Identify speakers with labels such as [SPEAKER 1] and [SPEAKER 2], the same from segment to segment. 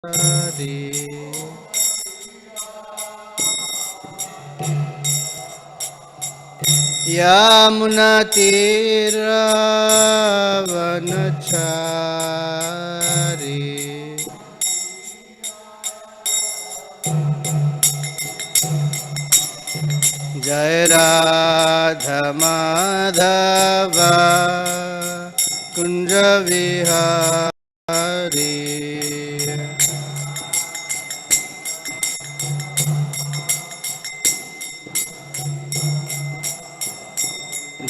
[SPEAKER 1] यमुनतीरावनचारि जय राधा माधव कुंज विहारी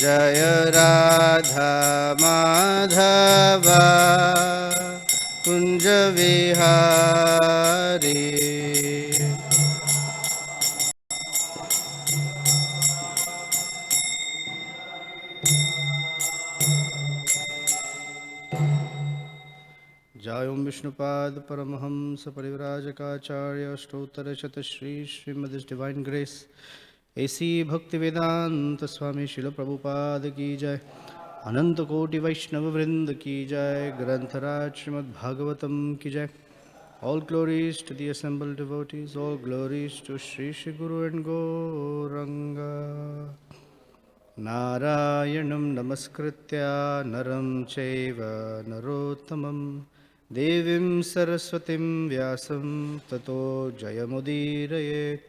[SPEAKER 1] जय राधा माधव कुंज विहारी जय ओम विष्णुपाद परमहंस परिव्राजकाचार्य अष्टोत्तर शतश्री श्रीमद डिवाइन ग्रेस ऐसी भक्ति वेदांत स्वामी शिल प्रभुपाद की जय। अनंत कोटि वैष्णव वृंद की जय। ग्रंथराज श्रीमद् भागवतम की जय। All glories to the assembled devotees, all glories to Sri Sri Guru and Gauranga. Narayanam namaskritya naram chaiva narottamam devim saraswatim vyasam tato jayamudirayet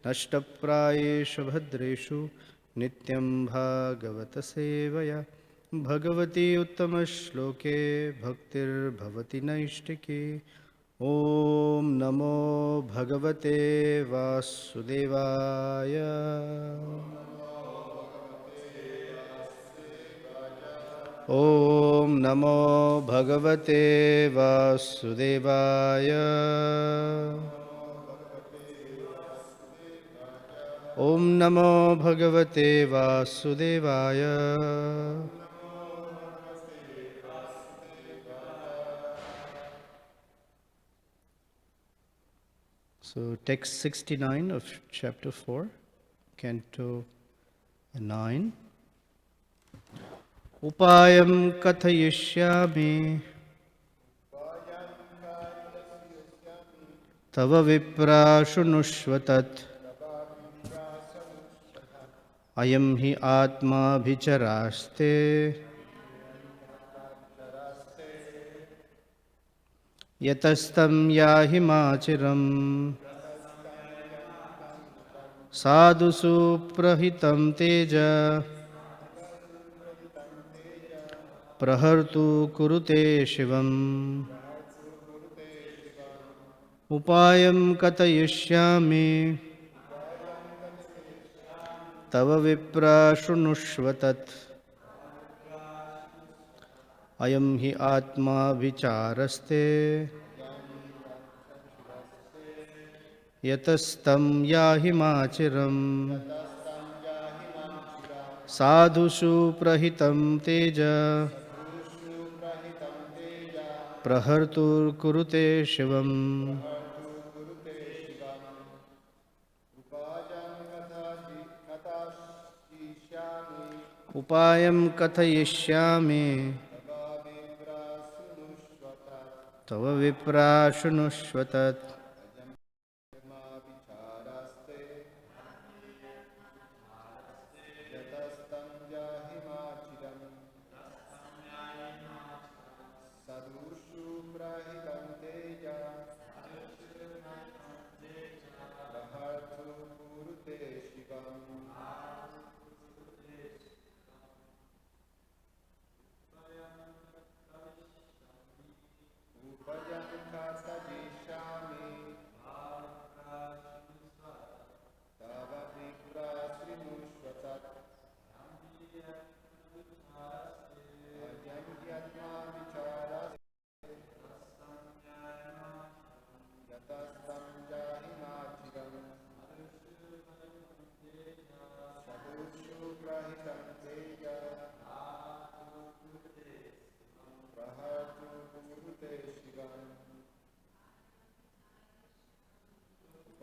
[SPEAKER 1] nashtaprayeshu bhadreshu nityam bhagavata sevaya bhagavati uttamaśloke bhaktir bhavati naishtike. Om namo bhagavate vasudevaya. Om namo bhagavate vasudevaya. Om namo bhagavate vasudevaya. So text 69 of chapter 4, canto 9. Upayam kathayishyami tava viprashunushvatat ayam hi atma bhicharaste yatastam yahi machiram sadhu suprahitam teja prahartu kurute shivam. Upayam katayishyami tava viprashunushvatat ayam hi atma vicharaste yatastam yahi machiram sadhushu prahitam teja prahartur kurute shivam. Upayam kathayishyami tava viprashunushvatat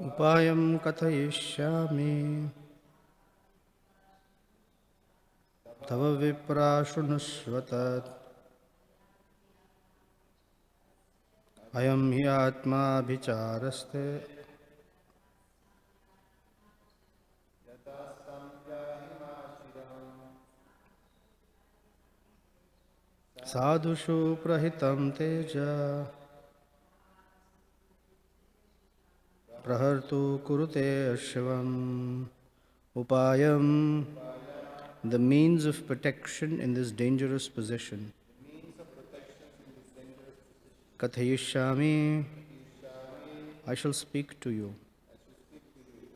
[SPEAKER 1] upayam kathayishyami tava viprashunushvatat Ayam hi atma bhicharaste sadhushu prahitam teja prahartu kurute shivam. Upayam, the means of protection in this dangerous position. Kathayishyami, I shall speak to you.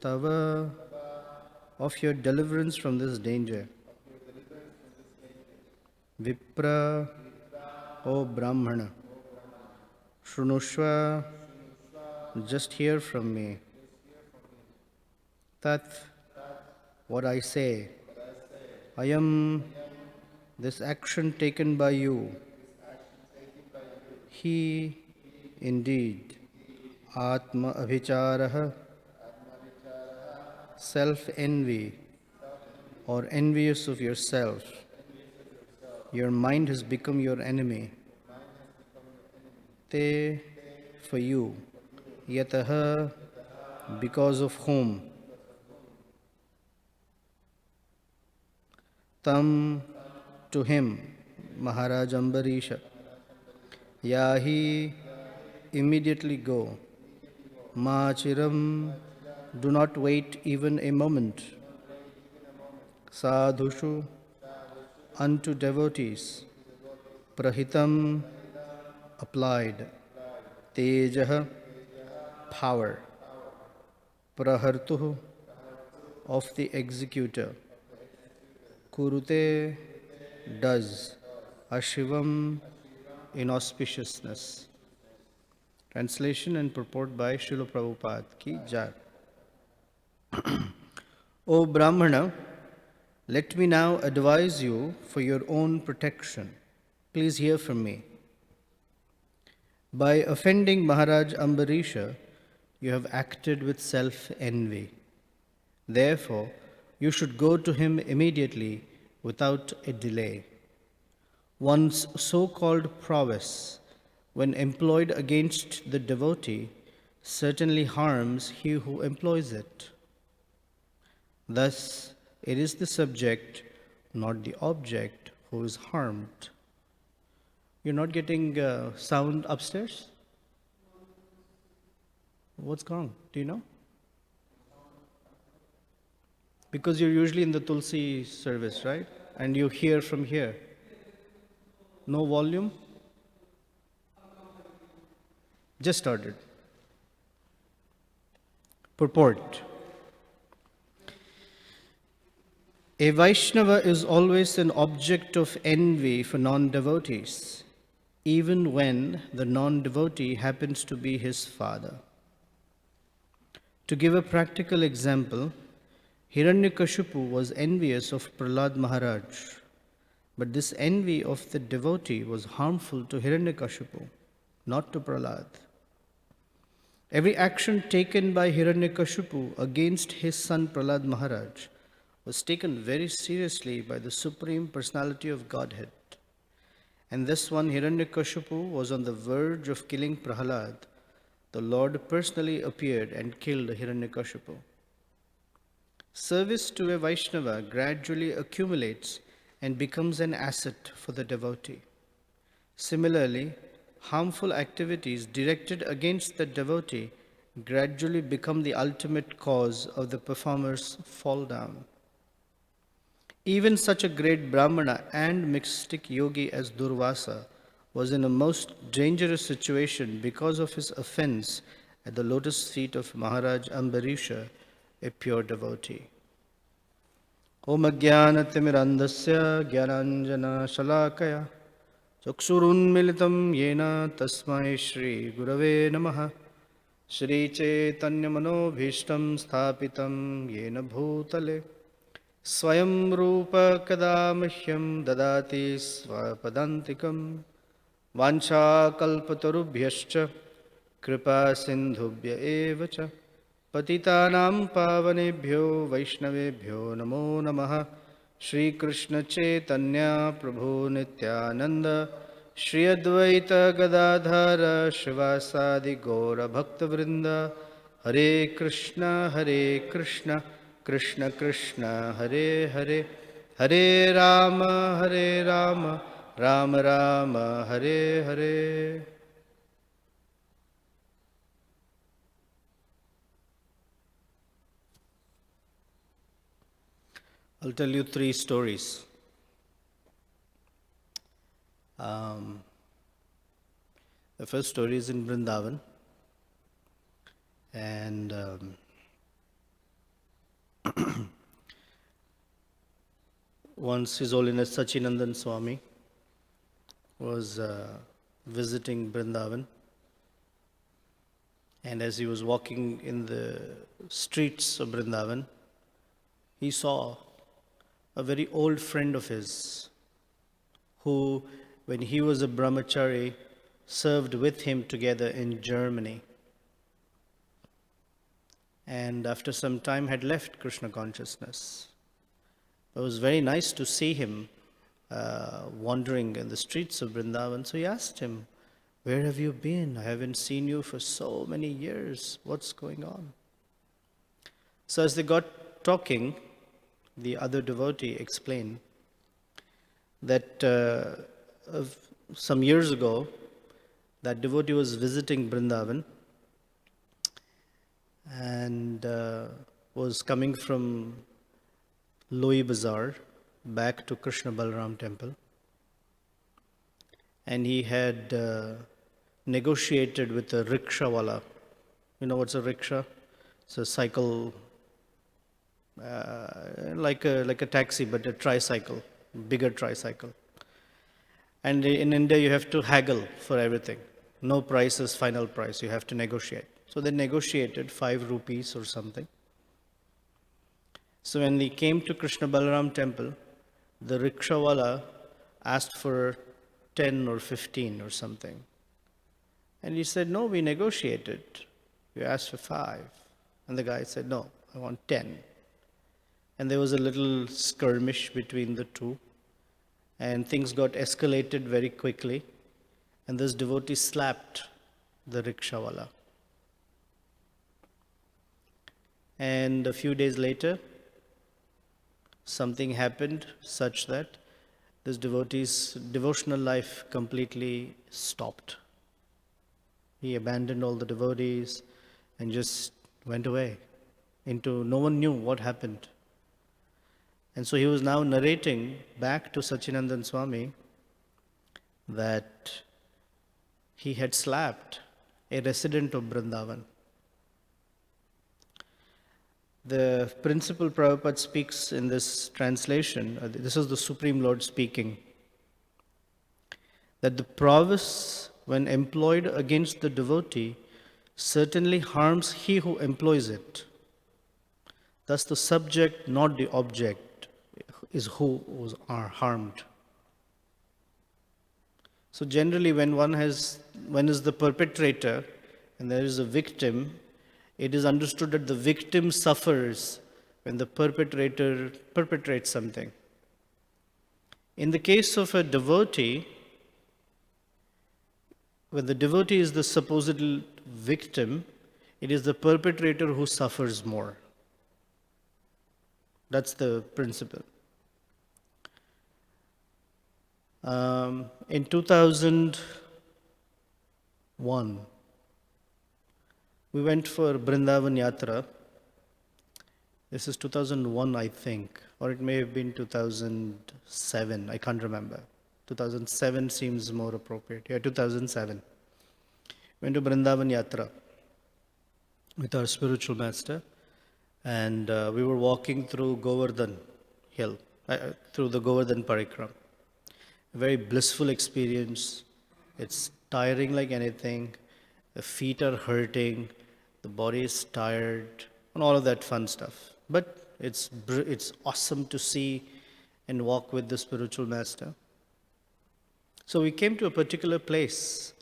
[SPEAKER 1] Tava, of your deliverance from this danger. Vipra, O Brahmana. Shrunushva, just hear from me. Tat, what I say. Ayam, this action taken by you. He, indeed. Atma abhicharaha, self-envy or envious of yourself. Your mind has become your enemy. Te, for you. Yataha, because of whom. Tam, to him. Maharaj Ambarisha. Yahi, immediately go. Machiram, do not wait even a moment. Sadhushu, unto devotees. Prahitam, applied. Tejaha, power. Prahartuhu, of the executor. Kurute, does. Ashivam, inauspiciousness. Translation and purport by Srila Prabhupada ki Jai. O Brahmana, let me now advise you for your own protection. Please hear from me. By offending Maharaj Ambarisha, you have acted with self-envy. Therefore, you should go to him immediately without a delay. One's so-called prowess, when employed against the devotee, certainly harms he who employs it. Thus, it is the subject, not the object, who is harmed. You're not getting sound upstairs? What's wrong? Do you know? Because you're usually in the Tulsi service, right? And you hear from here. No volume? Just started. Purport. A Vaishnava is always an object of envy for non-devotees, even when the non-devotee happens to be his father. To give a practical example, Hiranyakashipu was envious of Prahlad Maharaj, but this envy of the devotee was harmful to Hiranyakashipu, not to Prahlad. Every action taken by Hiranyakashipu against his son Prahlad Maharaj was taken very seriously by the Supreme Personality of Godhead. And this one, Hiranyakashipu, was on the verge of killing Prahlad. The Lord personally appeared and killed Hiranyakashipu. Service to a Vaishnava gradually accumulates and becomes an asset for the devotee. Similarly, harmful activities directed against the devotee gradually become the ultimate cause of the performer's fall down. Even such a great Brahmana and mystic yogi as Durvasa was in a most dangerous situation because of his offense at the lotus feet of Maharaj Ambarisha, a pure devotee. Om Ajnanatimirandasya Gyananjana Shalakaya Chakshurunmilitam Yena Tasmai Shri Gurave Namaha Shri Chaitanya Manobhishtam Sthapitam Yena Bhutale Swayam Rupa Kada Mahyam Dadati Swapadantikam Vancha Kalpatarubhyascha Kripa Sindhubhya Evacha Patitanam Pavanebhyo Vaishnavebhyo Namo Namaha Shri Krishna Chaitanya Prabhu Nityananda Shri Advaita Gadadhara Shivasadi Gaura Bhakta Vrinda Hare Krishna Krishna Krishna Hare Hare Hare Rama Rama Rama Hare Hare. I'll tell you 3 stories. The first story is in Vrindavan, and once His Holiness Sachinandan Swami was visiting Vrindavan, and as he was walking in the streets of Vrindavan, he saw a very old friend of his who, when he was a brahmachari, served with him together in Germany, and after some time had left Krishna consciousness. It was very nice to see him wandering in the streets of Vrindavan. So he asked him, "Where have you been? I haven't seen you for so many years. What's going on?" So as they got talking, the other devotee explained that some years ago, that devotee was visiting Vrindavan and was coming from Loi Bazaar back to Krishna Balaram temple, and he had negotiated with a rickshawala. You know what's a rickshaw? It's a cycle, like a taxi, but a tricycle, bigger tricycle. And in India, you have to haggle for everything. No price is final price. You have to negotiate. So they negotiated 5 rupees or something. So when he came to Krishna Balaram temple, the rickshawala asked for 10 or 15 or something. And he said, "No, we negotiated. You asked for 5. And the guy said, "No, I want 10. And there was a little skirmish between the two. And things got escalated very quickly. And this devotee slapped the rickshawala. And a few days later, something happened such that this devotee's devotional life completely stopped. He abandoned all the devotees and just went away into no one knew what happened. And so he was now narrating back to Sachinandan Swami that he had slapped a resident of Vrindavan. The principal Prabhupada speaks in this translation, this is the Supreme Lord speaking, that the prowess, when employed against the devotee, certainly harms he who employs it. Thus the subject, not the object, is who are harmed. So generally when is the perpetrator and there is a victim, it is understood that the victim suffers when the perpetrator perpetrates something. In the case of a devotee, when the devotee is the supposed victim, it is the perpetrator who suffers more. That's the principle. In 2001, we went for Vrindavan Yatra. This is 2001, I think, or it may have been 2007. I can't remember. 2007 seems more appropriate. Yeah, 2007. Went to Vrindavan Yatra with our spiritual master, and we were walking through Govardhan Hill, through the Govardhan Parikram. A very blissful experience. It's tiring like anything. The feet are hurting. The body is tired, and all of that fun stuff. But it's awesome to see and walk with the spiritual master. So we came to a particular place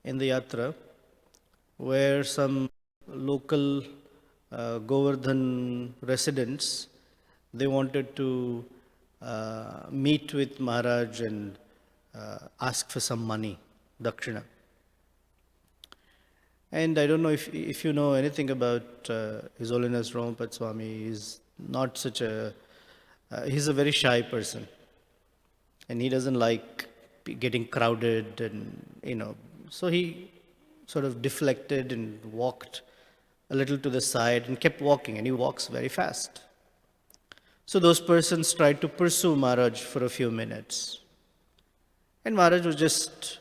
[SPEAKER 1] in the yatra where some local Govardhan residents, they wanted to meet with Maharaj and ask for some money, dakshina. And I don't know if you know anything about His Holiness Ramapat Swami. He's not such a, he's a very shy person. And he doesn't like getting crowded and. So he sort of deflected and walked a little to the side and kept walking, and he walks very fast. So those persons tried to pursue Maharaj for a few minutes. And Maharaj was just,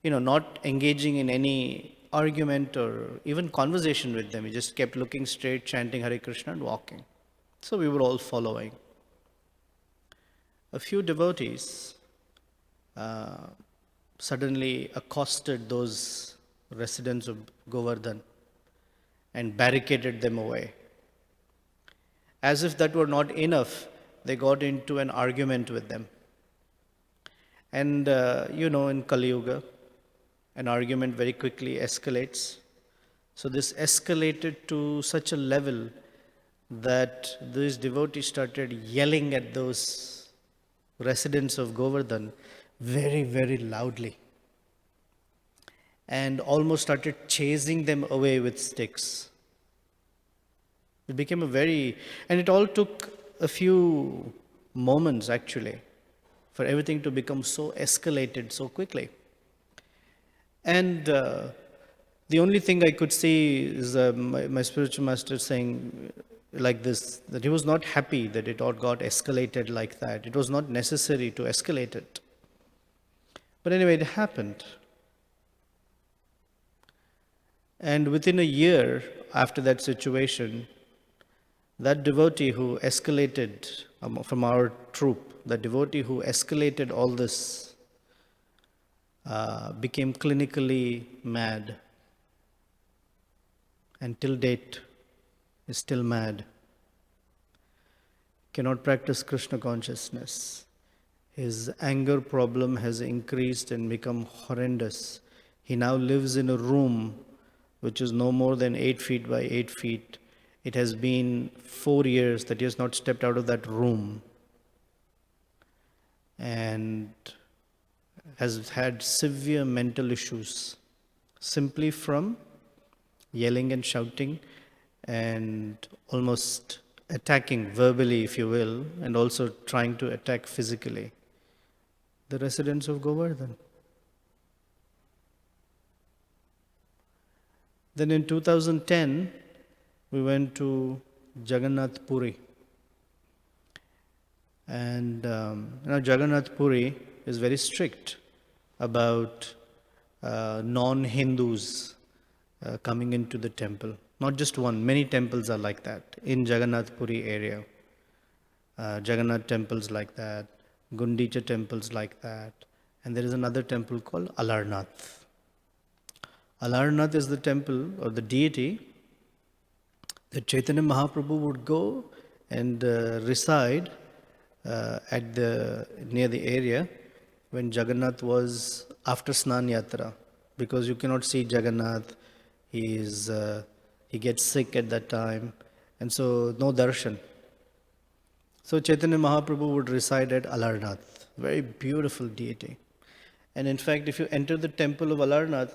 [SPEAKER 1] not engaging in any argument or even conversation with them. He just kept looking straight, chanting Hare Krishna and walking. So we were all following. A few devotees suddenly accosted those residents of Govardhan and barricaded them away. As if that were not enough, they got into an argument with them. And in Kali Yuga, an argument very quickly escalates. So this escalated to such a level that these devotees started yelling at those residents of Govardhan very, very loudly, and almost started chasing them away with sticks. It became and it all took a few moments actually for everything to become so escalated so quickly. And the only thing I could see is my spiritual master saying like this, that he was not happy that it all got escalated like that. It was not necessary to escalate it. But anyway, it happened. And within a year after that situation, that devotee who escalated from our troop, the devotee who escalated all this, became clinically mad, and till date is still mad. Cannot practice Krishna consciousness. His anger problem has increased and become horrendous. He now lives in a room which is no more than 8 feet by 8 feet. It has been 4 years that he has not stepped out of that room, and has had severe mental issues simply from yelling and shouting and almost attacking verbally, if you will, and also trying to attack physically the residents of Govardhan. Then in 2010, we went to Jagannath Puri. And Jagannath Puri is very strict about non-Hindus coming into the temple. Not just one, many temples are like that in Jagannath Puri area. Jagannath temples like that, Gundicha temples like that, and there is another temple called Alarnath. Alarnath is the temple or the deity that Chaitanya Mahaprabhu would go and reside near the area when Jagannath was after Snan Yatra, because you cannot see Jagannath. He gets sick at that time, and so no darshan. So Chaitanya Mahaprabhu would reside at Alarnath, very beautiful deity. And in fact, if you enter the temple of Alarnath,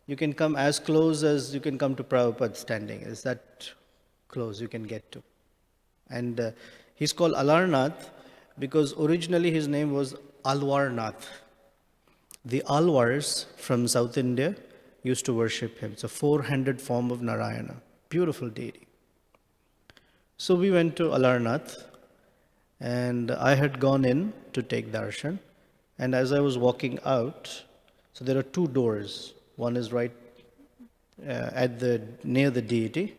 [SPEAKER 1] you can come as close as you can come to Prabhupada standing. It's that close you can get to. And he's called Alarnath because originally his name was Alwarnath. The Alwars from South India used to worship him. It's a 400 form of Narayana. Beautiful deity. So we went to Alarnath, and I had gone in to take darshan. And as I was walking out, so there are two doors. One is right near the deity,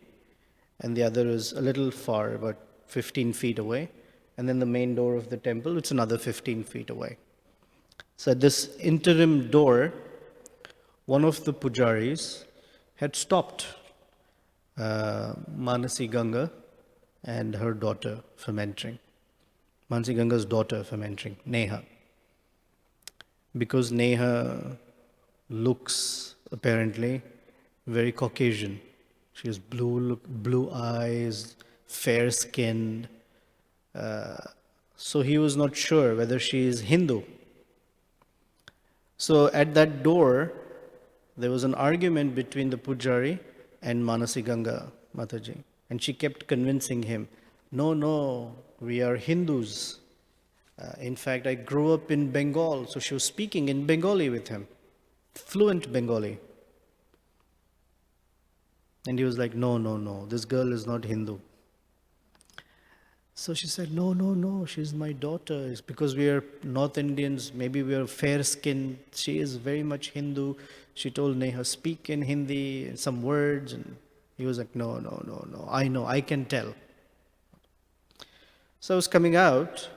[SPEAKER 1] and the other is a little far, about 15 feet away. And then the main door of the temple, it's another 15 feet away. So at this interim door, one of the pujaris had stopped Manasi Ganga and her daughter from entering. Manasi Ganga's daughter from entering, Neha. Because Neha looks apparently very Caucasian. She has blue eyes, fair skinned. So he was not sure whether she is Hindu. So at that door, there was an argument between the Pujari and Manasi Ganga Mataji. And she kept convincing him, no, no, we are Hindus. In fact, I grew up in Bengal. So she was speaking in Bengali with him, fluent Bengali. And he was like, no, no, no, this girl is not Hindu. So she said, no, no, no, she's my daughter. It's because we are North Indians, maybe we are fair skinned. She is very much Hindu. She told Neha, speak in Hindi, some words. And he was like, no, no, no, no, I know, I can tell. So I was coming out,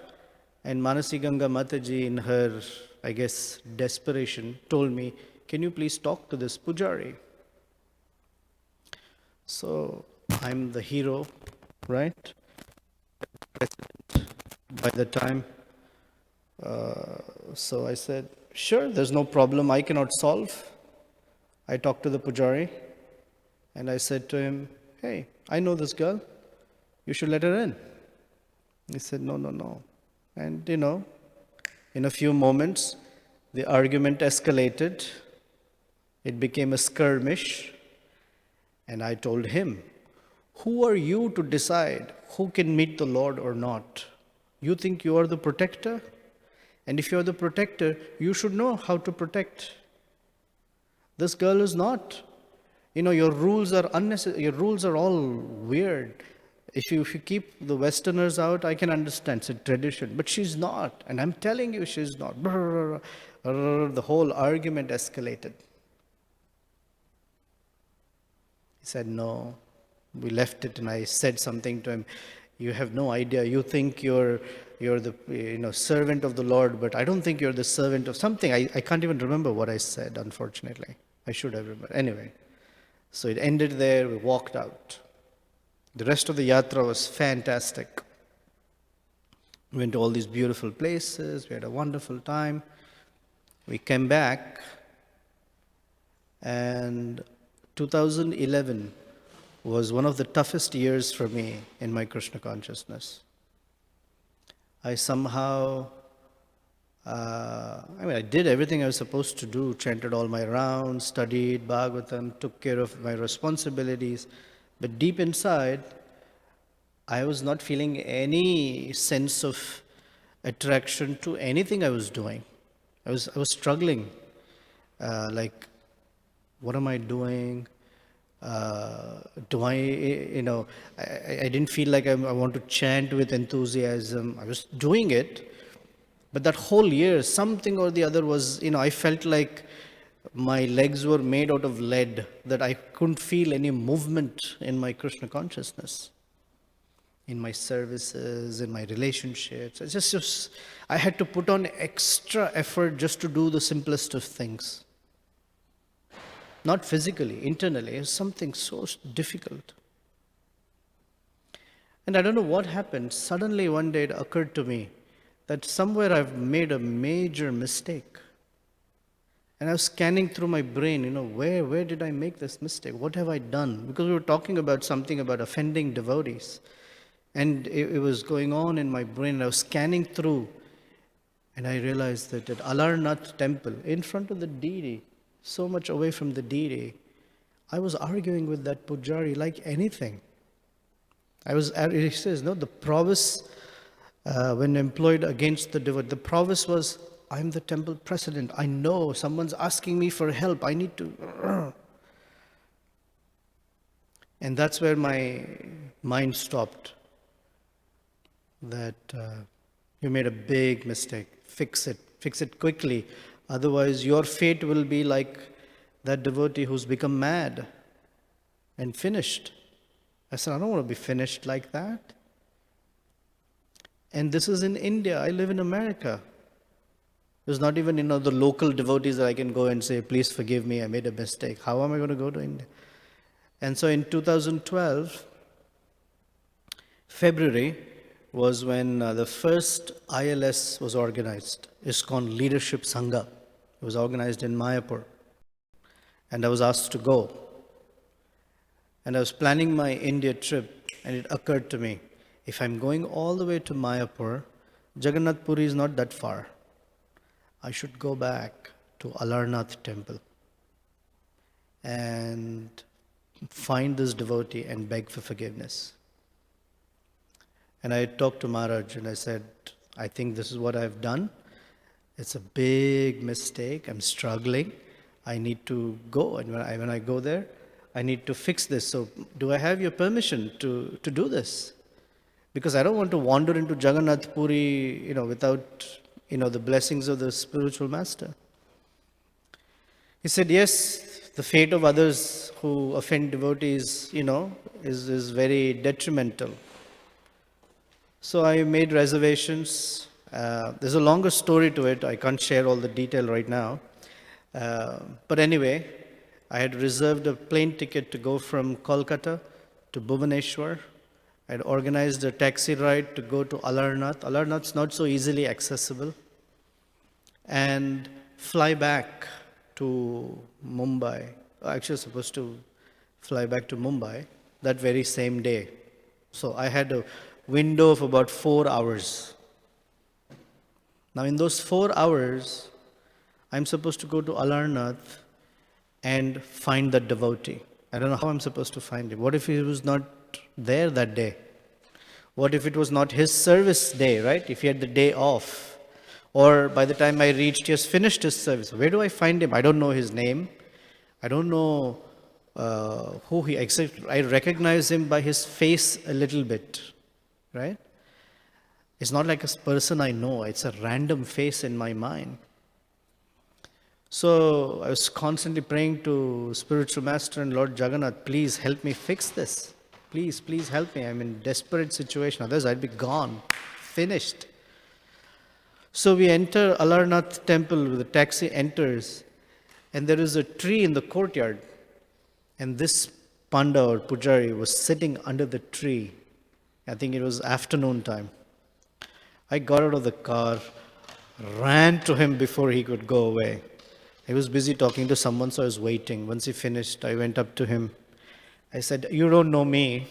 [SPEAKER 1] and Manasi Ganga Mataji, in her, I guess, desperation, told me, can you please talk to this Pujari? So I'm the hero, right? By the time. So I said, sure, there's no problem I cannot solve. I talked to the Pujari and I said to him, hey, I know this girl. You should let her in. He said, no, no, no. And in a few moments, the argument escalated. It became a skirmish. And I told him, who are you to decide who can meet the Lord or not? You think you are the protector? And if you are the protector, you should know how to protect. This girl is not. Your rules are unnecessary. Your rules are all weird. If you keep the Westerners out, I can understand. It's a tradition. But she's not. And I'm telling you, she's not. The whole argument escalated. He said, no. We left it, and I said something to him. You have no idea. You think you're the servant of the Lord, but I don't think you're the servant of something. I can't even remember what I said, unfortunately. I should have remembered. Anyway, so it ended there. We walked out. The rest of the yatra was fantastic. We went to all these beautiful places. We had a wonderful time. We came back, and 2011 was one of the toughest years for me in my Krishna consciousness. I somehow, I did everything I was supposed to do, chanted all my rounds, studied Bhagavatam, took care of my responsibilities. But deep inside, I was not feeling any sense of attraction to anything I was doing. I was struggling. What am I doing? I didn't feel like I want to chant with enthusiasm. I was doing it, but that whole year, something or the other was, I felt like my legs were made out of lead, that I couldn't feel any movement in my Krishna consciousness, in my services, in my relationships. I had to put on extra effort just to do the simplest of things. Not physically, internally. It's something so difficult. And I don't know what happened. Suddenly one day it occurred to me that somewhere I've made a major mistake. And I was scanning through my brain, where did I make this mistake? What have I done? Because we were talking about something about offending devotees. And it was going on in my brain. And I was scanning through. And I realized that at Alarnath temple, in front of the deity, so much away from the deity, I was arguing with that Pujari like anything. He says, no, the provis, when employed against the devotee, the provis was, I'm the temple president. I know someone's asking me for help. I need to. And that's where my mind stopped. That you made a big mistake. Fix it quickly. Otherwise, your fate will be like that devotee who's become mad and finished. I said, I don't want to be finished like that. And this is in India. I live in America. There's not even, the local devotees that I can go and say, please forgive me, I made a mistake. How am I going to go to India? And so in 2012, February, was when the first ILS was organized, ISKCON Leadership Sangha. It was organized in Mayapur. And I was asked to go. And I was planning my India trip, and it occurred to me, if I'm going all the way to Mayapur, Jagannath Puri is not that far. I should go back to Alarnath temple and find this devotee and beg for forgiveness. And I talked to Maharaj and I said, I think this is what I've done. It's a big mistake. I'm struggling. I need to go. And when I go there, I need to fix this. So do I have your permission to do this? Because I don't want to wander into Jagannath Puri, without, the blessings of the spiritual master. He said, yes, the fate of others who offend devotees, is very detrimental. So I made reservations. There's a longer story to it. I can't share all the detail right now. But anyway, I had reserved a plane ticket to go from Kolkata to Bhubaneswar. I had organized a taxi ride to go to Alarnath. Alarnath's not so easily accessible. And fly back to Mumbai. Actually, I was supposed to fly back to Mumbai that very same day. So I had a window of about 4 hours. Now in those 4 hours, I'm supposed to go to Alarnath and find that devotee. I don't know how I'm supposed to find him. What if he was not there that day? What if it was not his service day, right? If he had the day off. Or by the time I reached, he has finished his service. Where do I find him? I don't know his name. I don't know who he, except I recognize him by his face a little bit, right? It's not like a person I know. It's a random face in my mind. So I was constantly praying to Spiritual Master and Lord Jagannath, please help me fix this. Please help me. I'm in a desperate situation. Otherwise, I'd be gone, finished. So we enter Alarnath temple, the taxi enters, and there is a tree in the courtyard. And this Panda or Pujari was sitting under the tree. I think it was afternoon time. I got out of the car, ran to him before he could go away. He was busy talking to someone, so I was waiting. Once he finished, I went up to him. I said, you don't know me,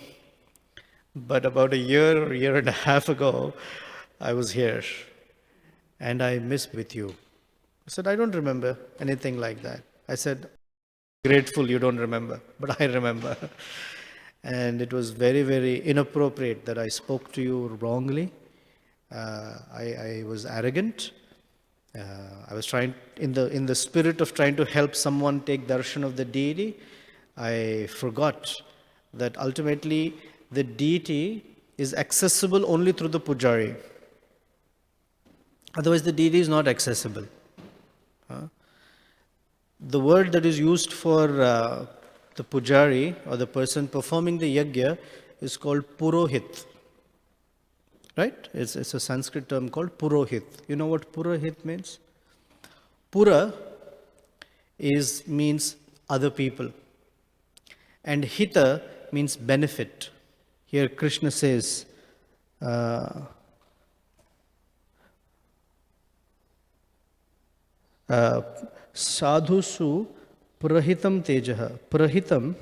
[SPEAKER 1] but about a year or year and a half ago, I was here, and I missed with you. He said, I don't remember anything like that. I said, grateful you don't remember, but I remember. And it was very, very inappropriate that I spoke to you wrongly. I was arrogant. I was trying, in the spirit of trying to help someone take darshan of the deity, I forgot that ultimately the deity is accessible only through the pujari. Otherwise the deity is not accessible. The word that is used for the pujari or the person performing the yajna is called purohit. Right? It's a Sanskrit term called purohit. You know what purohit means? Pura means other people. And hita means benefit. Here Krishna says, sadhusu prahitam tejaha. Prahitam,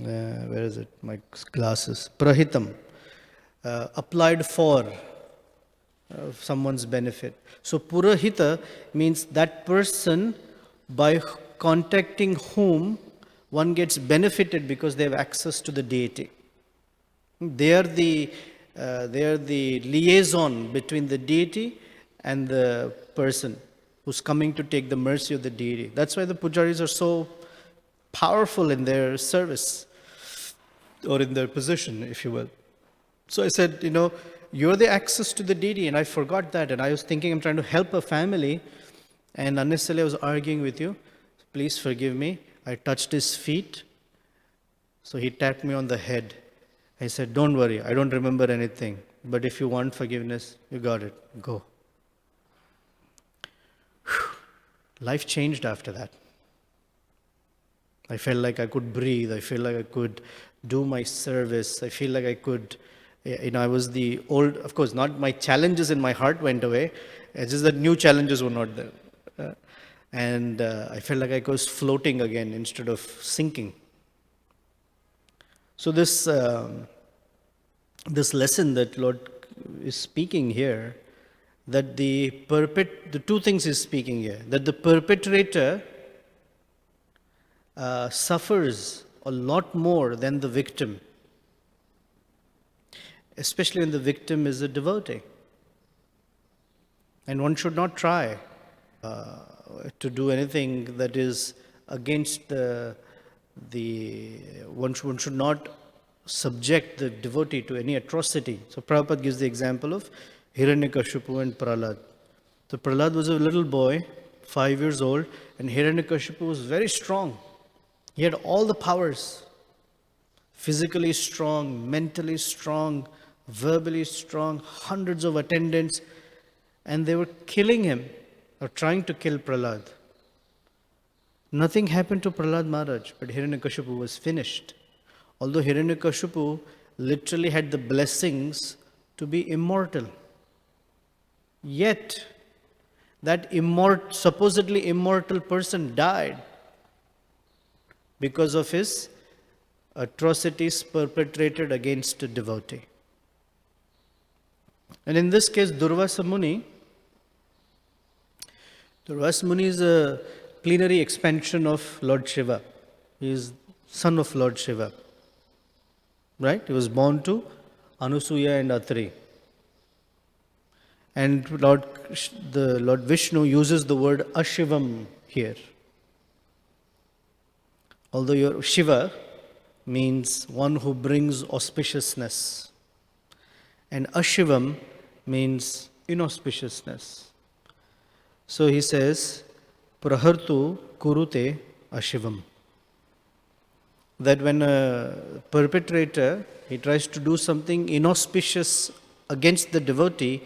[SPEAKER 1] where is it? My glasses. Prahitam, applied for someone's benefit. So purahita means that person by contacting whom one gets benefited because they have access to the deity. They are the liaison between the deity and the person who's coming to take the mercy of the deity. That's why the pujaris are so powerful in their service or in their position, if you will. So I said, you're the access to the deity, and I forgot that. And I was thinking I'm trying to help a family, and unnecessarily I was arguing with you. Please forgive me. I touched his feet, so he tapped me on the head. I said, don't worry, I don't remember anything. But if you want forgiveness, you got it. Go. Whew. Life changed after that. I felt like I could breathe. I felt like I could do my service. I feel like I could, I was the old, of course, not my challenges in my heart went away. It's just that new challenges were not there. And I felt like I was floating again instead of sinking. So this lesson that Lord is speaking here that the two things he's speaking here, that the perpetrator suffers a lot more than the victim, especially when the victim is a devotee. And one should not try to do anything that is against one should not subject the devotee to any atrocity. So Prabhupada gives the example of Hiranyakashipu and Prahlad. So Prahlad was a little boy, 5 years old, and Hiranyakashipu was very strong. He had all the powers, physically strong, mentally strong, verbally strong, hundreds of attendants, and they were killing him or trying to kill Prahlad. Nothing happened to Prahlad Maharaj, but Hiranyakashipu was finished. Although Hiranyakashipu literally had the blessings to be immortal. Yet, that supposedly immortal person died because of his atrocities perpetrated against a devotee. And in this case, Durvasa Muni is a plenary expansion of Lord Shiva. He is son of Lord Shiva. Right? He was born to Anusuya and Atri. And Lord Vishnu uses the word Ashivam here. Although your Shiva means one who brings auspiciousness, and Ashivam means inauspiciousness. So he says, Prahartu kurute Ashivam. That when a perpetrator, he tries to do something inauspicious against the devotee,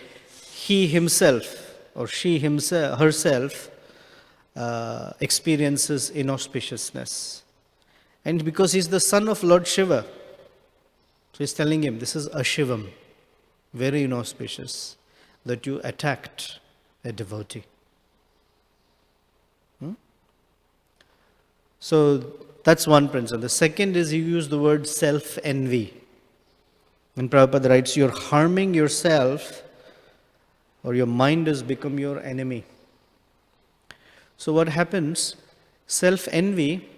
[SPEAKER 1] he himself or she herself experiences inauspiciousness. And because he's the son of Lord Shiva, so he's telling him, this is Ashivam, very inauspicious, that you attacked a devotee. So that's one principle. The second is he used the word self-envy. When Prabhupada writes, you're harming yourself or your mind has become your enemy. So what happens? Self-envy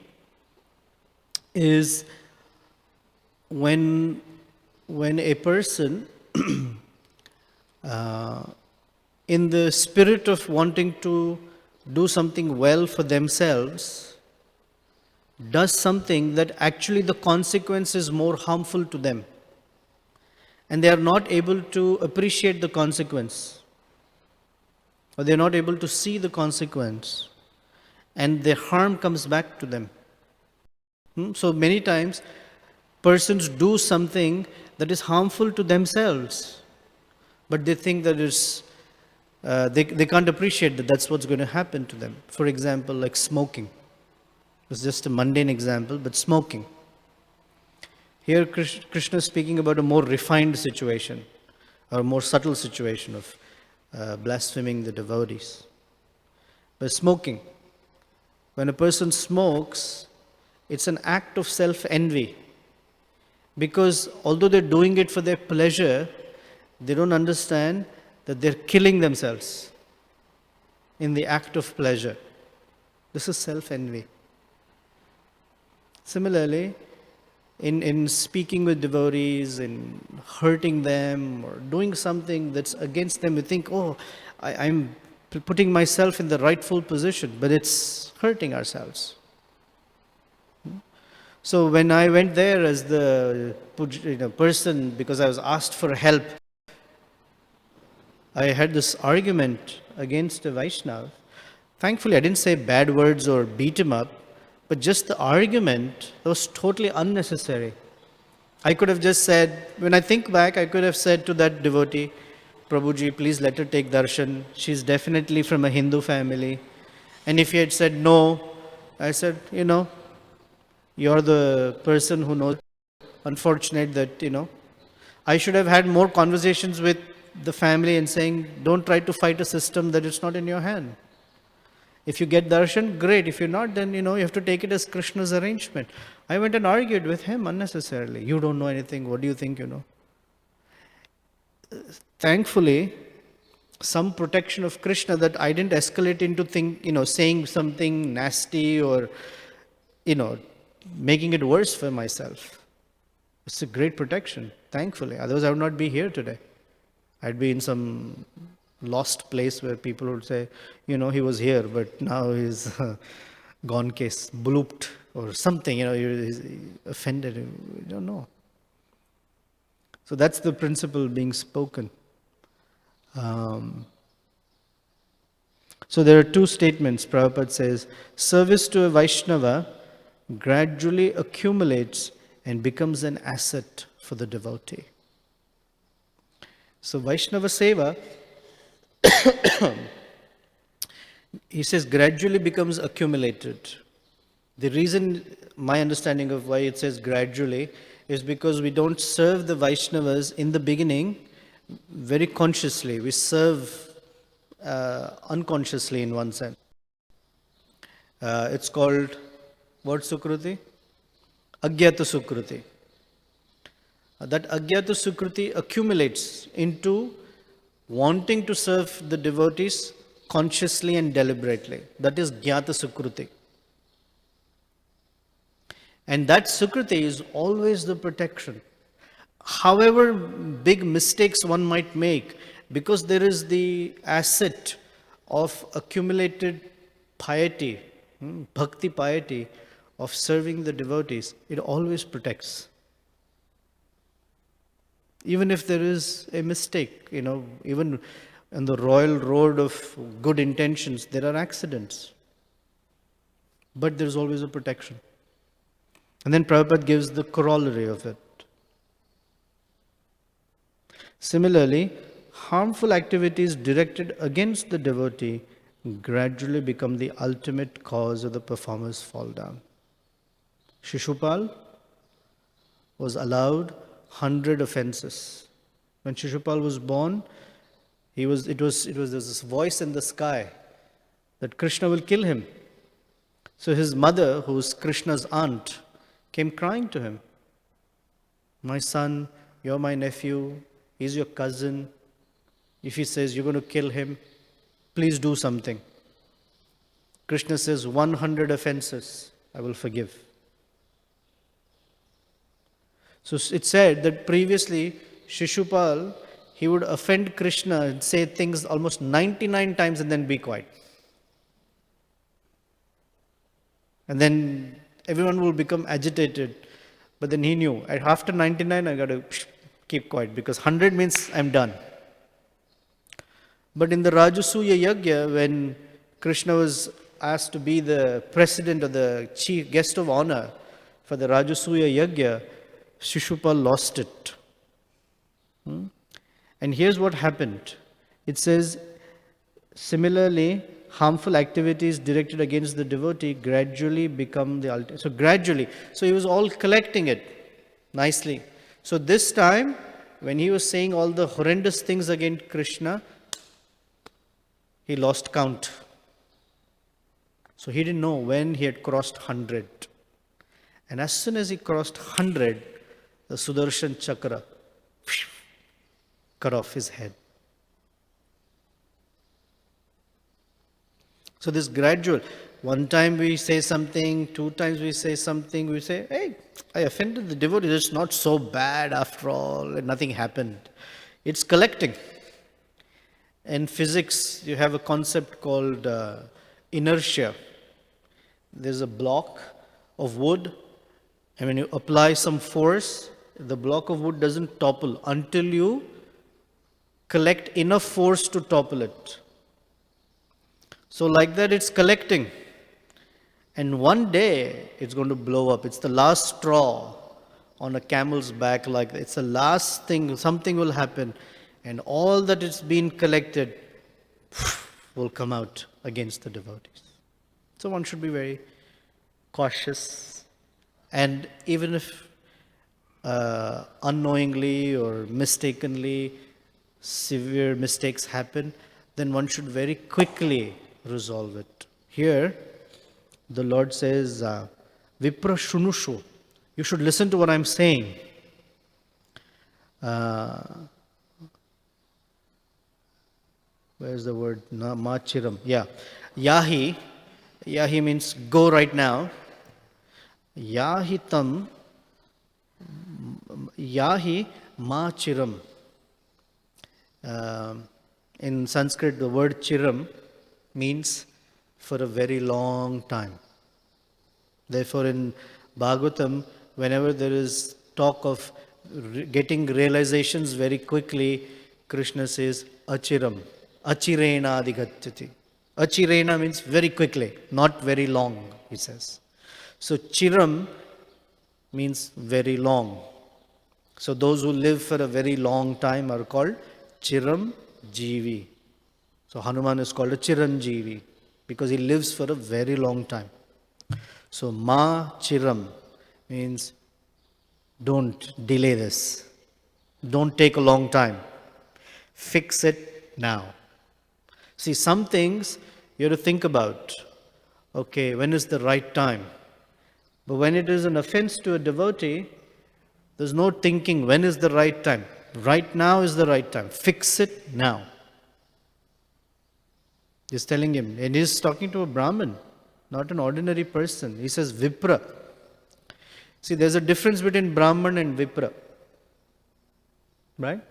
[SPEAKER 1] is when a person in the spirit of wanting to do something well for themselves does something that actually the consequence is more harmful to them, and they are not able to appreciate the consequence, or they are not able to see the consequence, and the harm comes back to them. So many times persons do something that is harmful to themselves, but they think that they can't appreciate that that's what's going to happen to them. For example, like smoking. It's just a mundane example, but smoking. Here Krishna is speaking about a more refined situation, or a more subtle situation of blaspheming the devotees. But smoking, when a person smokes, it's an act of self-envy. Because although they're doing it for their pleasure, they don't understand that they're killing themselves in the act of pleasure. This is self-envy. Similarly, in speaking with devotees, in hurting them, or doing something that's against them, we think, I'm putting myself in the rightful position, but it's hurting ourselves. So when I went there as the person, because I was asked for help, I had this argument against a Vaishnava. Thankfully, I didn't say bad words or beat him up, but just the argument was totally unnecessary. I could have just said, when I think back, I could have said to that devotee, Prabhuji, please let her take darshan. She's definitely from a Hindu family. And if he had said no, I said, you're the person who knows. Unfortunate that, I should have had more conversations with the family and saying, don't try to fight a system that is not in your hand. If you get darshan, great. If you're not, then, you have to take it as Krishna's arrangement. I went and argued with him unnecessarily. You don't know anything. What do you think you know? Thankfully, some protection of Krishna, that I didn't escalate into saying something nasty or, making it worse for myself. It's a great protection, thankfully. Otherwise, I would not be here today. I'd be in some lost place where people would say, he was here, but now he's gone case, blooped or something, he's offended. We don't know. So that's the principle being spoken. So there are two statements. Prabhupada says, service to a Vaishnava gradually accumulates and becomes an asset for the devotee. So Vaishnava Seva, he says, gradually becomes accumulated. The reason, my understanding of why it says gradually, is because we don't serve the Vaishnavas in the beginning very consciously. We serve unconsciously in one sense. It's called, what Sukruti? Agyata Sukruti. That Agyata Sukruti accumulates into wanting to serve the devotees consciously and deliberately. That is Jnata Sukruti. And that Sukruti is always the protection. However big mistakes one might make, because there is the asset of accumulated piety, bhakti piety, of serving the devotees, it always protects. Even if there is a mistake, even on the royal road of good intentions, there are accidents. But there's always a protection. And then Prabhupada gives the corollary of it. Similarly, harmful activities directed against the devotee gradually become the ultimate cause of the performer's fall down. Shishupal was allowed 100 offenses. When Shishupal was born, there was this voice in the sky that Krishna will kill him. So his mother, who was Krishna's aunt, came crying to him. My son, you're my nephew, he's your cousin. If he says you're going to kill him, please do something. Krishna says 100 offenses I will forgive. So it's said that previously Shishupal, he would offend Krishna and say things almost 99 times and then be quiet. And then everyone will become agitated. But then he knew, after 99 I got to keep quiet, because 100 means I'm done. But in the Rajasuya Yajna, when Krishna was asked to be the president or the chief guest of honor for the Rajasuya Yajna, Shishupal lost it. And here's what happened. It says, similarly, harmful activities directed against the devotee gradually become the ultimate. So gradually. So he was all collecting it nicely. So this time, when he was saying all the horrendous things against Krishna, he lost count. So he didn't know when he had crossed 100. And as soon as he crossed 100, the Sudarshan Chakra cut off his head. So this gradual, one time we say something, two times we say something, we say, hey, I offended the devotee, it's not so bad after all, nothing happened. It's collecting. In physics, you have a concept called inertia. There's a block of wood, and when you apply some force, the block of wood doesn't topple until you collect enough force to topple it. So like that, it's collecting. And one day, it's going to blow up. It's the last straw on a camel's back. Like that. It's the last thing, something will happen. And all that it's been collected will come out against the devotees. So one should be very cautious. And even if unknowingly or mistakenly severe mistakes happen, then one should very quickly resolve it. Here, the Lord says, Vipra Shunushu. You should listen to what I'm saying. Where Where's the word? Machiram. Yeah. Yahi. Yahi means go right now. Yahitam. Yahi machiram. In Sanskrit, the word chiram means for a very long time. Therefore, in Bhagavatam, whenever there is talk of getting realizations very quickly, Krishna says, Achiram. Achirena adhigathyati. Achirena means very quickly, not very long, he says. So, Chiram means very long. So, those who live for a very long time are called Chiram Jivi. So, Hanuman is called a Chiranjeevi because he lives for a very long time. So, Ma Chiram means don't delay this. Don't take a long time. Fix it now. See, some things you have to think about. Okay, when is the right time? But when it is an offense to a devotee, there's no thinking when is the right time. Right now is the right time. Fix it now. He's telling him, and he's talking to a Brahmin, not an ordinary person. He says, Vipra. See, there's a difference between Brahman and Vipra. Right?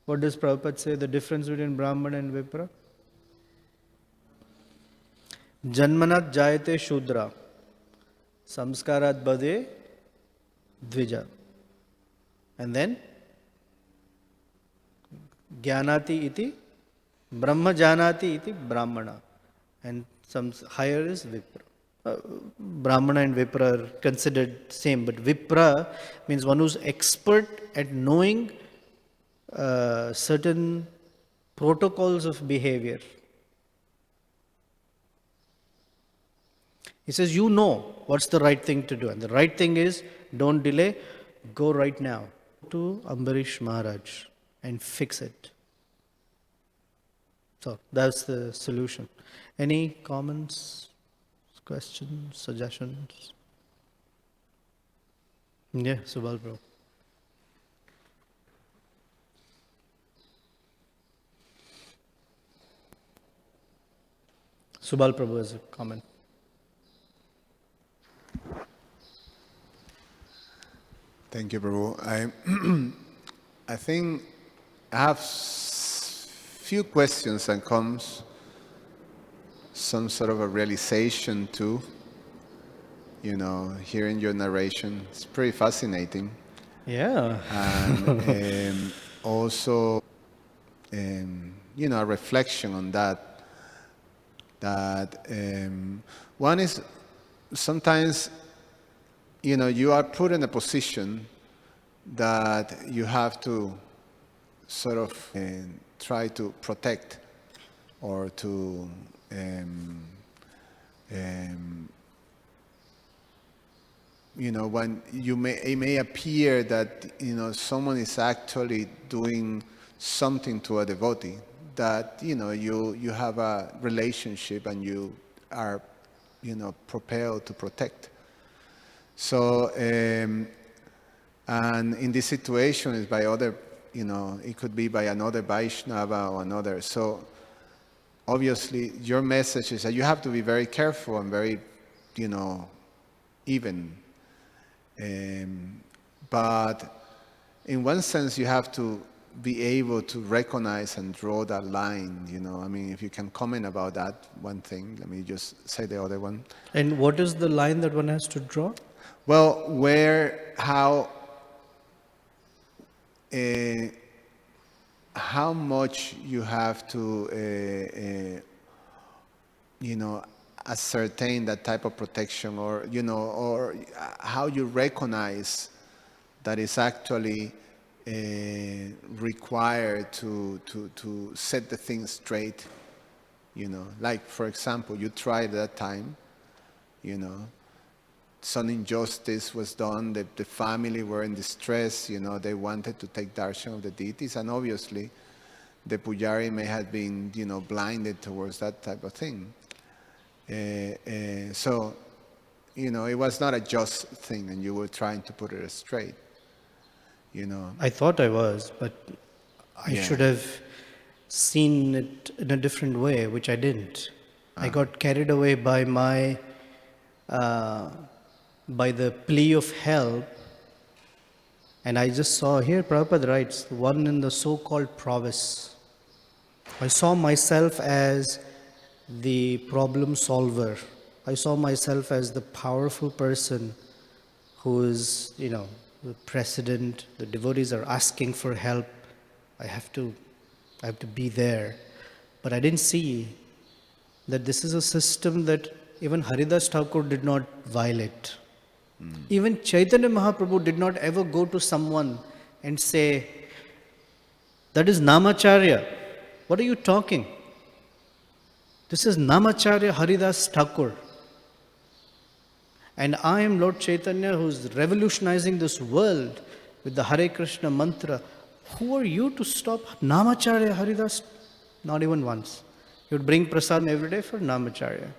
[SPEAKER 1] What does Prabhupada say, the difference between Brahman and Vipra? Janmanat jayate shudra, samskarat bade dvija. And then, jnanati iti, brahma janati iti brahmana. And some higher is Vipra. Brahmana and Vipra are considered same, but Vipra means one who's expert at knowing certain protocols of behavior. He says, you know what's the right thing to do. And the right thing is, don't delay, go right now to Ambarish Maharaj and fix it. So that's the solution. Any comments, questions, suggestions? Yeah, Subal bro. Subal Prabhu has a comment.
[SPEAKER 2] Thank you, Prabhu. I think I have few questions and comes some sort of a realization too. Hearing your narration, it's pretty fascinating.
[SPEAKER 1] Yeah.
[SPEAKER 2] And also, a reflection on that. One is sometimes, you are put in a position that you have to sort of try to protect or to when it may appear that someone is actually doing something to a devotee that you have a relationship and you are propelled to protect. So and in this situation is by other, it could be by another Vaishnava or another. So obviously your message is that you have to be very careful and very even. But in one sense you have to be able to recognize and draw that line, if you can comment about that one thing, let me just say the other one.
[SPEAKER 1] And what is the line that one has to draw?
[SPEAKER 2] Well, how much you have to, ascertain that type of protection, or or how you recognize that it's actually required to set the things straight. Like for example, you tried that time, some injustice was done, the family were in distress, they wanted to take darshan of the deities, and obviously the pujari may have been, blinded towards that type of thing. So, it was not a just thing, and you were trying to put it straight,
[SPEAKER 1] I thought I was, but I should have seen it in a different way, which I didn't. I got carried away by by the plea of help, and I just saw here, Prabhupada writes, the one in the so-called prowess. I saw myself as the problem solver. I saw myself as the powerful person who is, the president. The devotees are asking for help. I have to be there. But I didn't see that this is a system that even Haridas Thakur did not violate. Even Chaitanya Mahaprabhu did not ever go to someone and say, that is Namacharya. What are you talking? This is Namacharya Haridas Thakur. And I am Lord Chaitanya, who's revolutionizing this world with the Hare Krishna mantra. Who are you to stop Namacharya Haridas? Not even once. He would bring prasadam every day for Namacharya.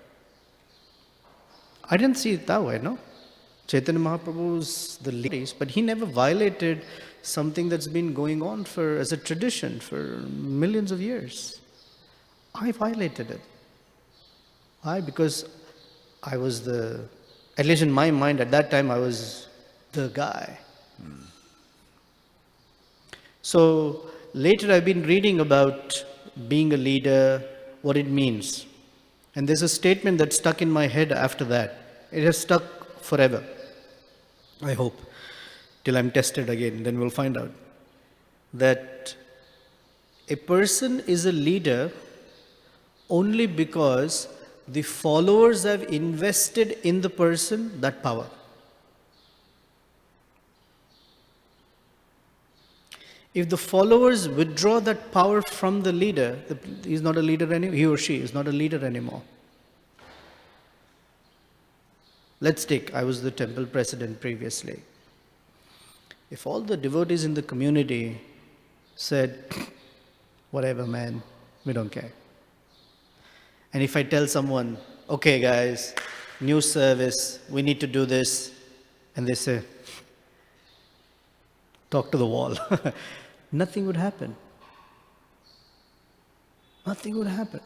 [SPEAKER 1] I didn't see it that way, no? Chaitanya Mahaprabhu is the lead, but he never violated something that's been going on as a tradition for millions of years. I violated it. Why? Because I was at least in my mind at that time, I was the guy. So later I've been reading about being a leader, what it means. And there's a statement that stuck in my head after that. It has stuck forever, I hope, till I'm tested again, then we'll find out. That a person is a leader only because the followers have invested in the person that power. If the followers withdraw that power from the leader, he's not a leader anymore, he or she is not a leader anymore. Let's take, I was the temple president previously. If all the devotees in the community said, whatever man, we don't care. And if I tell someone, okay guys, new service, we need to do this, and they say, talk to the wall, nothing would happen. Nothing would happen.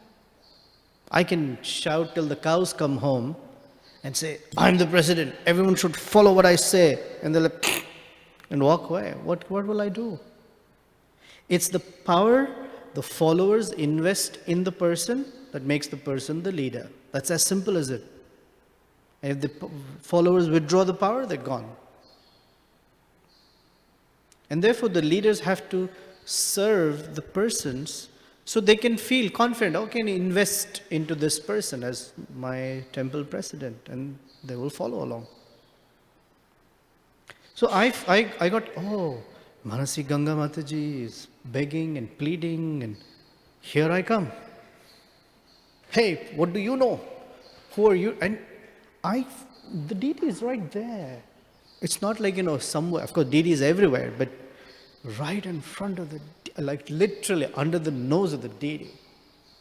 [SPEAKER 1] I can shout till the cows come home and say, I'm the president, everyone should follow what I say, and they'll like, and walk away. What will I do? It's the power the followers invest in the person that makes the person the leader. That's as simple as it. And if the followers withdraw the power, they're gone. And therefore the leaders have to serve the persons so they can feel confident, I can invest into this person as my temple president, and they will follow along. So I got, Manasi Ganga Mataji is begging and pleading, and here I come. Hey, what do you know? Who are you? And the deity is right there. It's not like, somewhere, of course deity is everywhere, but right in front of like literally under the nose of the deity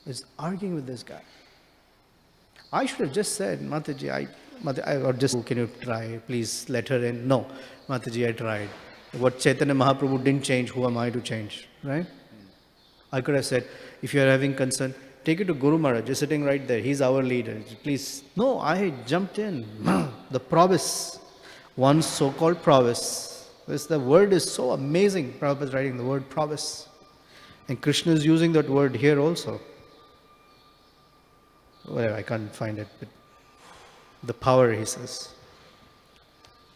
[SPEAKER 1] is arguing with this guy. I should have just said, Mataji, or just, can you try, please let her in. No, Mataji, I tried. What Chaitanya Mahaprabhu didn't change, who am I to change, right? I could have said, if you are having concern, take it to Guru Maharaj, just sitting right there. He's our leader. Please. No, I jumped in. The prowess, one so-called prowess. The word is so amazing. Prabhupada is writing the word prowess. And Krishna is using that word here also. Well, I can't find it, but the power, he says.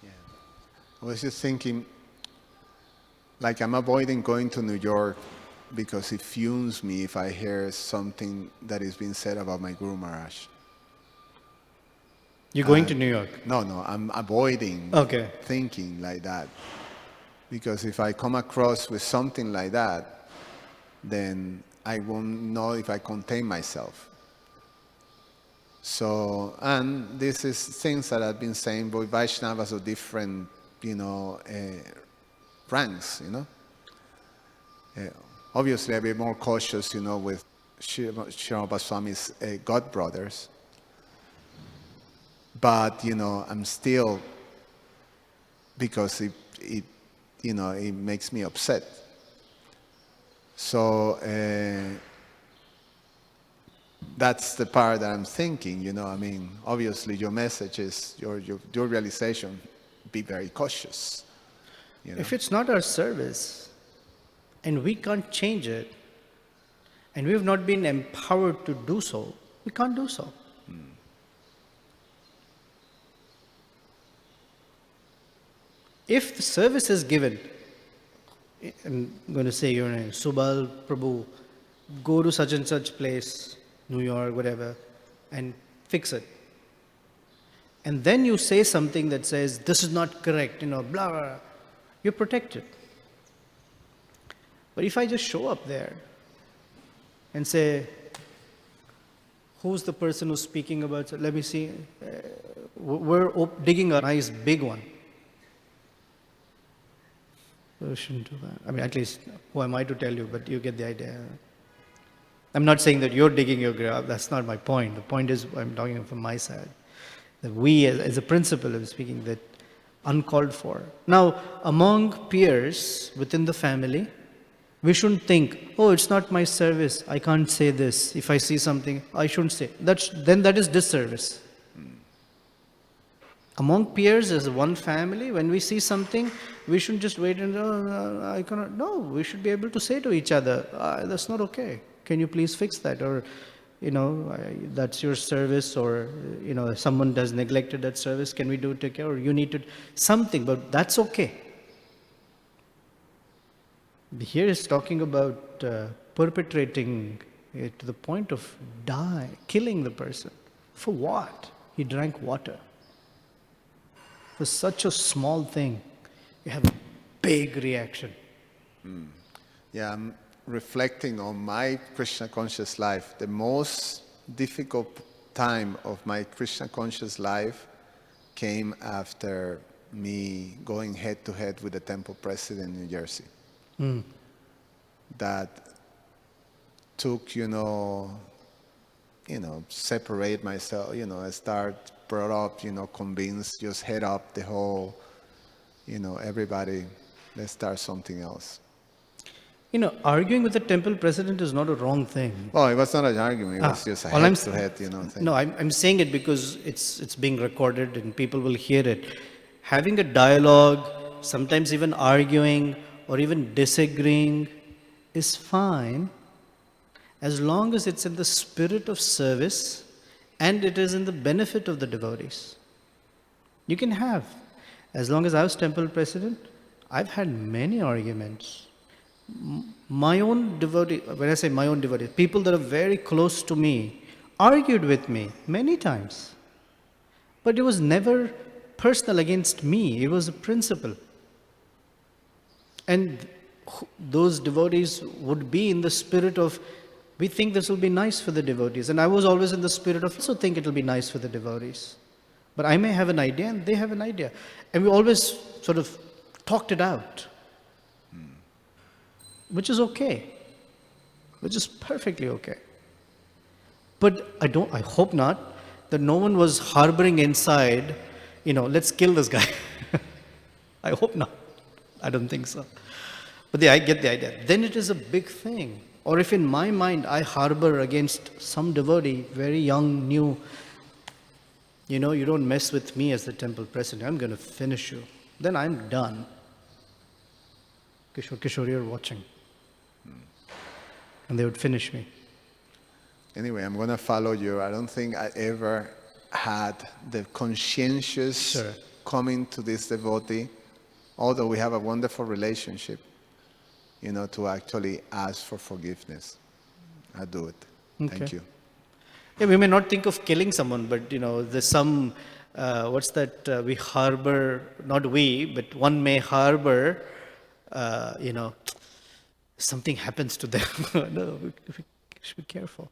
[SPEAKER 2] Yeah. I was just thinking, like I'm avoiding going to New York because it fumes me if I hear something that is being said about my Guru Maharaj.
[SPEAKER 1] You're going to New York?
[SPEAKER 2] No, I'm avoiding thinking like that. Because if I come across with something like that, then I won't know if I contain myself. So, and this is things that I've been saying, but Vaishnavas of different, ranks, Obviously, I'll be more cautious, with Srimad Swami's God brothers. But, I'm still, because it makes me upset. So that's the part that I'm thinking, I mean, obviously your message is, your realization, be very cautious,
[SPEAKER 1] If it's not our service and we can't change it, and we have not been empowered to do so, we can't do so. If the service is given, I'm going to say your name, Subal Prabhu, go to such and such place, New York, whatever, and fix it. And then you say something that says, this is not correct, blah, blah, blah, you're protected. But if I just show up there and say, who's the person who's speaking about, let me see, we're digging a nice big one. So shouldn't do that. I mean, at least, who am I to tell you, but you get the idea. I'm not saying that you're digging your grave, that's not my point. The point is, I'm talking from my side. That we, as a principle, I'm speaking that uncalled for. Now, among peers within the family, we shouldn't think, oh, it's not my service, I can't say this. If I see something, I shouldn't say. Then that is disservice. Among peers as one family, when we see something, we shouldn't just wait and, I cannot. No, we should be able to say to each other, that's not okay. Can you please fix that? Or, that's your service, or, if someone has neglected that service, can we take care? Or you need to, something, but that's okay. Here is talking about perpetrating it to the point of killing the person. For what? He drank water. For such a small thing, you have a big reaction.
[SPEAKER 2] Yeah, I'm reflecting on my Krishna conscious life. The most difficult time of my Krishna conscious life came after me going head to head with the temple president in New Jersey. That took, separate myself, I start brought up, convinced, just head up the whole, everybody, let's start something else.
[SPEAKER 1] Arguing with the temple president is not a wrong thing.
[SPEAKER 2] Well, it was not an argument, it was just a head-to-head, thing.
[SPEAKER 1] No, I'm saying it because it's being recorded and people will hear it. Having a dialogue, sometimes even arguing or even disagreeing is fine as long as it's in the spirit of service and it is in the benefit of the devotees. You can have. As long as I was temple president, I've had many arguments. My own devotee, when I say my own devotees, people that are very close to me, argued with me many times. But it was never personal against me, it was a principle. And those devotees would be in the spirit of, we think this will be nice for the devotees. And I was always in the spirit of, also think it will be nice for the devotees. But I may have an idea and they have an idea. And we always sort of talked it out. Which is okay. Which is perfectly okay. But I hope not, that no one was harboring inside, let's kill this guy. I hope not. I don't think so. But I get the idea. Then it is a big thing. Or if in my mind I harbor against some devotee, very young, new, you don't mess with me as the temple president, I'm going to finish you. Then I'm done. Kishore, you're watching. And they would finish me.
[SPEAKER 2] Anyway, I'm going to follow you. I don't think I ever had the conscientious coming to this devotee, although we have a wonderful relationship, to actually ask for forgiveness. I do it.
[SPEAKER 1] Okay.
[SPEAKER 2] Thank you.
[SPEAKER 1] Yeah, we may not think of killing someone, but there's some, we harbor, not we, but one may harbor, something happens to them. No, we should be careful.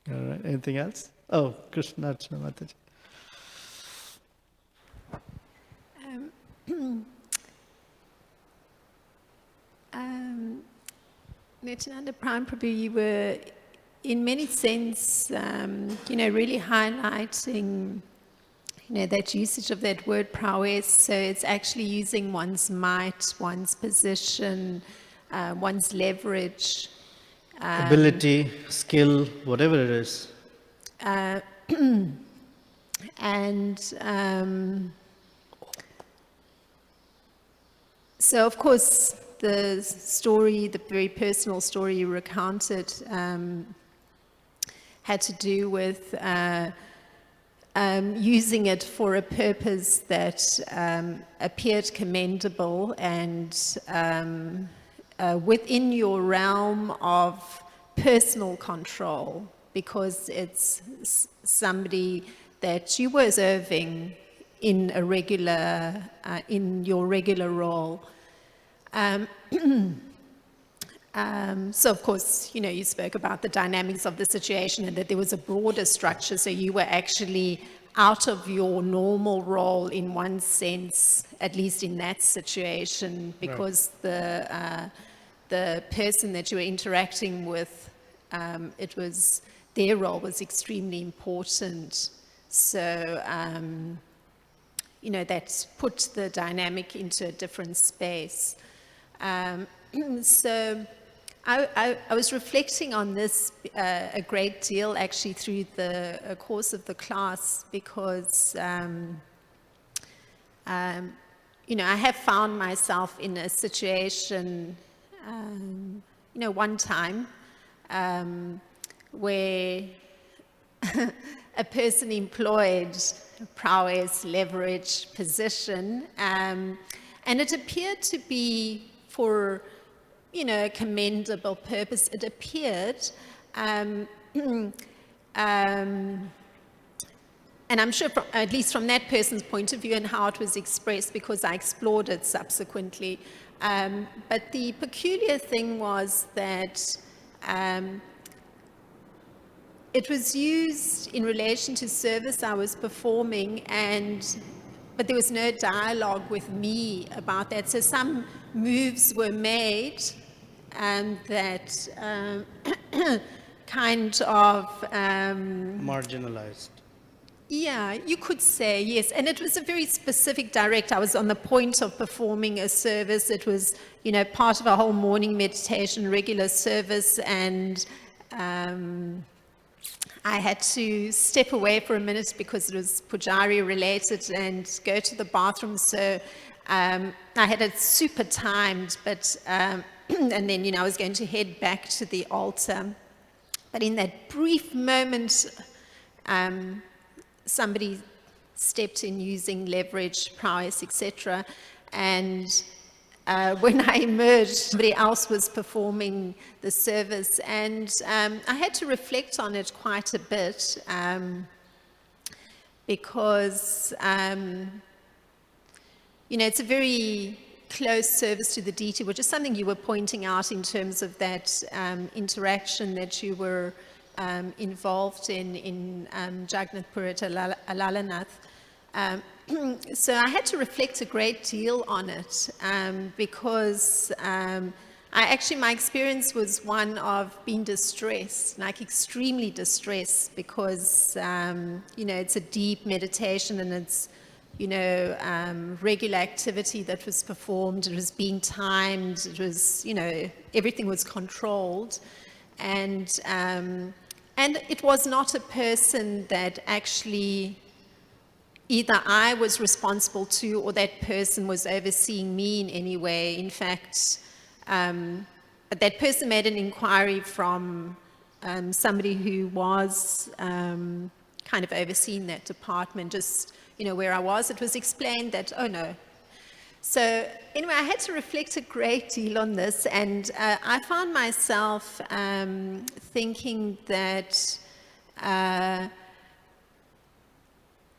[SPEAKER 1] All right, anything else? Oh, Krishna Mataji.
[SPEAKER 3] Nityananda Prana Prabhu, you were, in many sense, really highlighting, that usage of that word prowess. So it's actually using one's might, one's position, one's leverage.
[SPEAKER 1] Ability, skill, whatever it is.
[SPEAKER 3] And so, of course, the story, the very personal story you recounted, had to do with using it for a purpose that appeared commendable and within your realm of personal control, because it's somebody that you were serving in a regular, in your regular role. So of course, you spoke about the dynamics of the situation and that there was a broader structure. So you were actually out of your normal role in one sense, at least in that situation, because the person that you were interacting with, it was, their role was extremely important. So, that's put the dynamic into a different space. So I was reflecting on this a great deal actually through the course of the class, because I have found myself in a situation, one time where a person employed prowess, leverage, position, and it appeared to be for a commendable purpose. It appeared, and I'm sure at least from that person's point of view and how it was expressed, because I explored it subsequently. But the peculiar thing was that it was used in relation to service I was performing, but there was no dialogue with me about that. So some moves were made that kind of
[SPEAKER 1] Marginalized.
[SPEAKER 3] yeah, you could say, yes. And it was a very specific direct. I was on the point of performing a service. It was, part of a whole morning meditation, regular service, and I had to step away for a minute because it was Pujari related and go to the bathroom. So I had it super timed, but and then, I was going to head back to the altar. But in that brief moment, somebody stepped in using leverage, prowess, etc. And when I emerged, somebody else was performing the service, and I had to reflect on it quite a bit because, it's a very close service to the deity, which is something you were pointing out in terms of that interaction that you were involved in Jagannath Purit Alalanath. So I had to reflect a great deal on it because my experience was one of being distressed, like extremely distressed, because, it's a deep meditation and it's, regular activity that was performed. It was being timed. It was, everything was controlled. And it was not a person that actually either I was responsible to or that person was overseeing me in any way. In fact, that person made an inquiry from somebody who was kind of overseeing that department, just, where I was. It was explained that, oh no. So anyway, I had to reflect a great deal on this, and I found myself thinking that I'm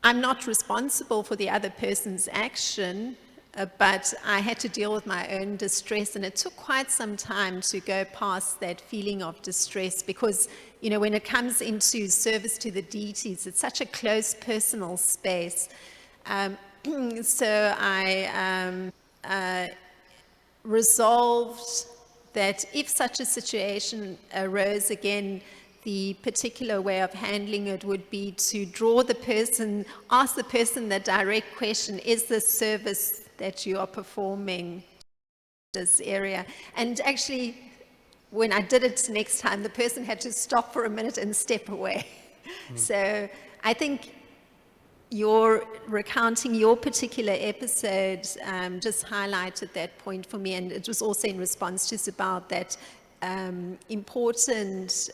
[SPEAKER 3] not responsible for the other person's action, but I had to deal with my own distress, and it took quite some time to go past that feeling of distress, because, when it comes into service to the deities, it's such a close personal space. So I resolved that if such a situation arose again, the particular way of handling it would be to draw the person, ask the person the direct question, is this service that you are performing this area? And actually, when I did it next time, the person had to stop for a minute and step away. So I think your recounting your particular episode just highlighted that point for me, and it was also in response to about that important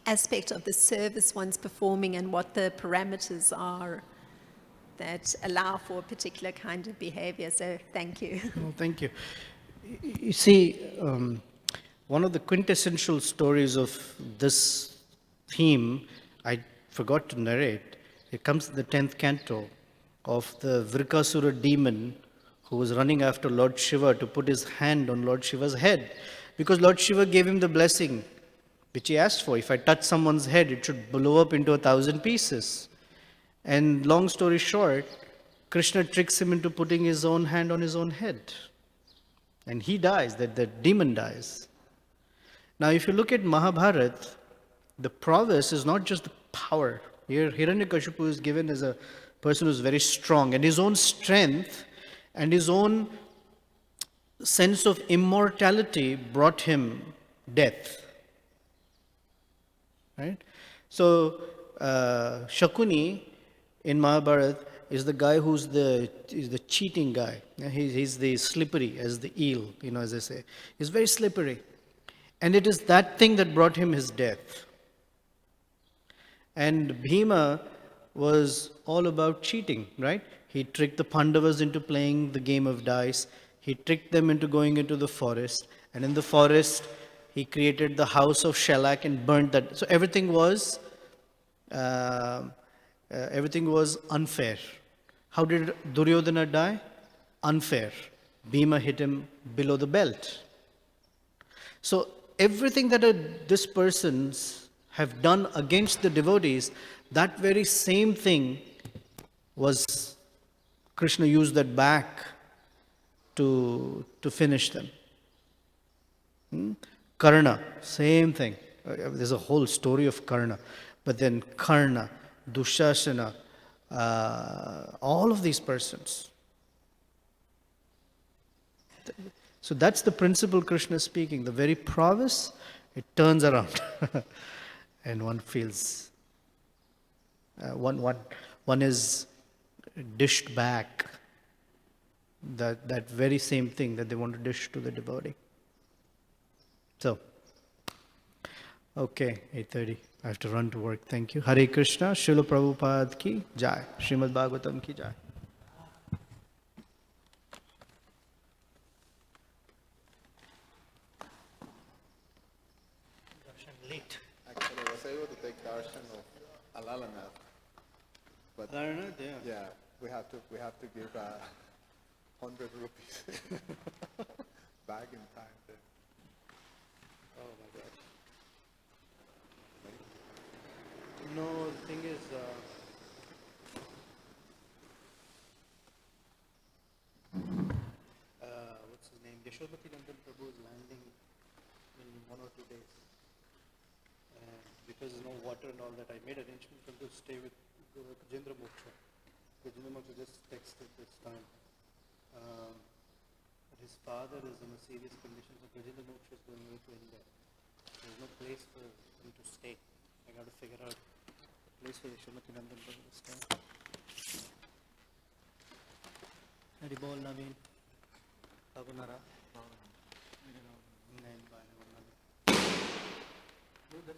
[SPEAKER 3] aspect of the service one's performing and what the parameters are that allow for a particular kind of behavior. So thank you.
[SPEAKER 1] Well, thank you. You see, one of the quintessential stories of this theme, I forgot to narrate. It comes in the 10th canto of the Vrikasura demon who was running after Lord Shiva to put his hand on Lord Shiva's head, because Lord Shiva gave him the blessing which he asked for. If I touch someone's head, it should blow up into 1,000 pieces. And long story short, Krishna tricks him into putting his own hand on his own head. And he dies, that the demon dies. Now, if you look at Mahabharata, the prowess is not just the power. Here, Hiranyakashipu is given as a person who is very strong, and his own strength and his own sense of immortality brought him death. Right? So, Shakuni in Mahabharata is the guy who's the cheating guy. He's the slippery as the eel, as they say. He's very slippery. And it is that thing that brought him his death. And Bhima was all about cheating, right? He tricked the Pandavas into playing the game of dice. He tricked them into going into the forest. And in the forest, he created the house of shellac and burnt that. So everything was unfair. How did Duryodhana die? Unfair. Bhima hit him below the belt. So everything that this persons have done against the devotees, that very same thing was, Krishna used that back to finish them. Karna, same thing. There's a whole story of Karna. But then Karna, Dushasana, all of these persons. So that's the principle Krishna is speaking. The very prowess, it turns around. And one feels, one is dished back that very same thing that they want to dish to the devotee. So, okay, 8:30. I have to run to work. Thank you. Hare Krishna, Srila Prabhupada ki jai. Srimad Bhagavatam ki jai. Late.
[SPEAKER 2] Actually, I was able to take darshan of Alalanath, but yeah, we have to give 100 rupees back in time. Then.
[SPEAKER 1] Oh my God. No, the thing is, what's his name? Nityananda Prabhu is landing in 1 or 2 days. And because there's no water and all that, I made arrangements for him to stay with Gajendra Moksha. Gajendra Moksha just texted this time. His father is in a serious condition, so Gajendra Moksha is going away to India. There's no place for him to stay. I got to figure out a place for Srimati Nandan Prabhu to stay. Hari Bol Naveen. Abunara. Nine by 1.